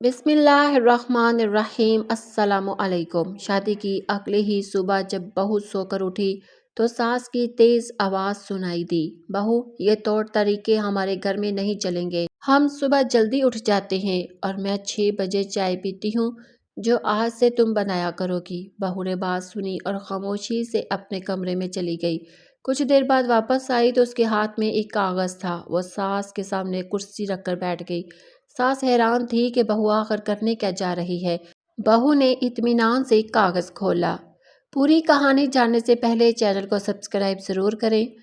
बिस्मिल्लाहिर्रहमानिर्रहीम। अस्सलामु अलैकुम। शादी की अगले ही सुबह जब बहू सोकर उठी तो सास की तेज आवाज सुनाई दी, बहू ये तौर तरीके हमारे घर में नहीं चलेंगे। हम सुबह जल्दी उठ जाते हैं और मैं 6 बजे चाय पीती हूँ जो आज से तुम बनाया करोगी। बहू ने बात सुनी और खामोशी से अपने कमरे में चली गई। कुछ देर बाद वापस आई तो उसके हाथ में एक कागज था। वो सास के सामने कुर्सी रखकर बैठ गई। सास हैरान थी कि बहू आखिर करने क्या जा रही है। बहू ने इत्मीनान से कागज खोला। पूरी कहानी जानने से पहले चैनल को सब्सक्राइब जरूर करें।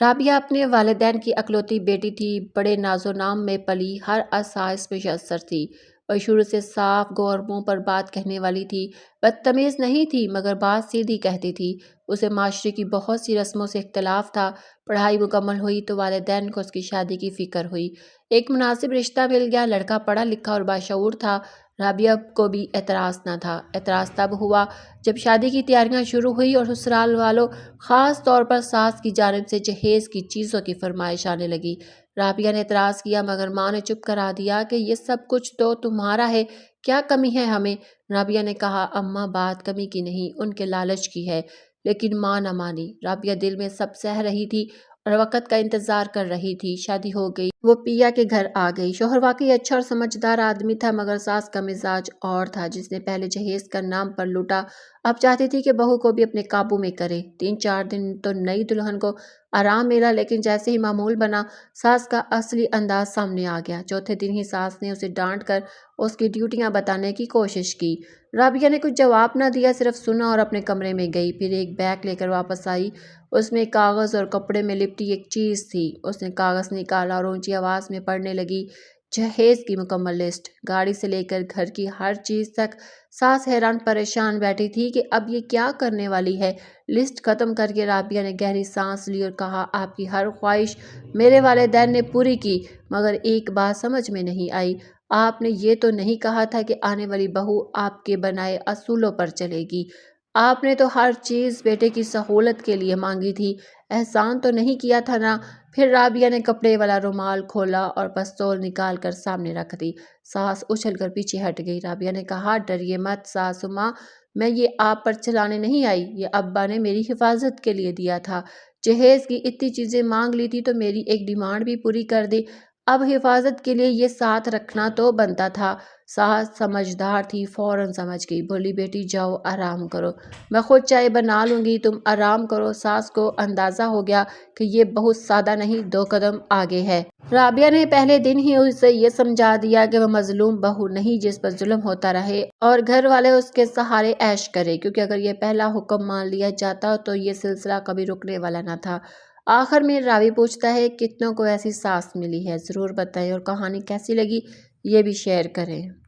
राबिया अपने वालिदैन की अकलौती बेटी थी। बड़े नाजो नाम में पली, हर आसाइश पे असर थी। वह शुरू से साफ गौर मुंह पर बात कहने वाली थी। बदतमीज नहीं थी मगर बात सीधी कहती थी। उसे माशरे की बहुत सी रस्मों से इख्तलाफ था। पढ़ाई मुकम्मल हुई तो वालिदैन को उसकी शादी की फिक्र हुई। एक मुनासिब रिश्ता मिल गया। लड़का पढ़ा लिखा और बाशऊर था। राबिया को भी एतराज़ न था। एतराज़ तब हुआ जब शादी की तैयारियां शुरू हुई और ससुराल वालों ख़ास तौर पर सास की जानिब से जहेज़ की चीज़ों की फरमाइश आने लगी। राबिया ने एतराज़ किया मगर माँ ने चुप करा दिया कि ये सब कुछ तो तुम्हारा है, क्या कमी है हमें। राबिया ने कहा, अम्मा बात कमी की नहीं, उनके लालच की है। लेकिन माँ न मानी। राबिया दिल में सब सह रही थी और वक़्त का इंतज़ार कर रही थी। शादी हो गई, वो पिया के घर आ गई। शोहर वाकई अच्छा और समझदार आदमी था मगर सास का मिजाज और था। जिसने पहले जहेज का नाम पर लूटा, अब चाहती थी कि बहू को भी अपने काबू में करे। 3-4 दिन तो नई दुल्हन को आराम मिला लेकिन जैसे ही मामूल बना सास का असली अंदाज सामने आ गया। चौथे दिन ही सास ने उसे डांट कर उसकी ड्यूटियां बताने की कोशिश की। राबिया ने कुछ जवाब न दिया, सिर्फ सुना और अपने कमरे में गई। फिर एक बैग लेकर वापस आई। उसमें कागज़ और कपड़े में लिपटी एक चीज़ थी। उसने कागज़ निकाला और ऊंची आवाज़ में पढ़ने लगी, जहेज़ की मुकम्मल लिस्ट, गाड़ी से लेकर घर की हर चीज़ तक। सास हैरान परेशान बैठी थी कि अब ये क्या करने वाली है। लिस्ट ख़त्म करके राबिया ने गहरी सांस ली और कहा, आपकी हर ख्वाहिश मेरे वालिदैन ने पूरी की मगर एक बात समझ में नहीं आई। आपने ये तो नहीं कहा था कि आने वाली बहू आपके बनाए असूलों पर चलेगी। आपने तो हर चीज़ बेटे की सहूलत के लिए मांगी थी, एहसान तो नहीं किया था ना। फिर राबिया ने कपड़े वाला रुमाल खोला और पिस्तौल निकाल कर सामने रख दी। सास उछल कर पीछे हट गई। राबिया ने कहा, डरिए मत सासू माँ, मैं ये आप पर चलाने नहीं आई, ये अब्बा ने मेरी हिफाजत के लिए दिया था। जहेज की इतनी चीज़ें मांग ली थी तो मेरी एक डिमांड भी पूरी कर दी, अब हिफाजत के लिए ये साथ रखना तो बनता था। सास समझदार थी, फौरन समझ गई। बोली, बेटी जाओ आराम करो, मैं खुद चाय बना लूँगी, तुम आराम करो। सास को अंदाज़ा हो गया कि ये बहुत सादा नहीं, 2 कदम आगे है। राबिया ने पहले दिन ही उसे ये समझा दिया कि वह मजलूम बहू नहीं जिस पर जुल्म होता रहे और घर वाले उसके सहारे ऐश करे, क्योंकि अगर ये पहला हुक्म मान लिया जाता तो ये सिलसिला कभी रुकने वाला न था। आखिर में रावी पूछता है, कितनों को ऐसी सास मिली है, ज़रूर बताएं और कहानी कैसी लगी ये भी शेयर करें।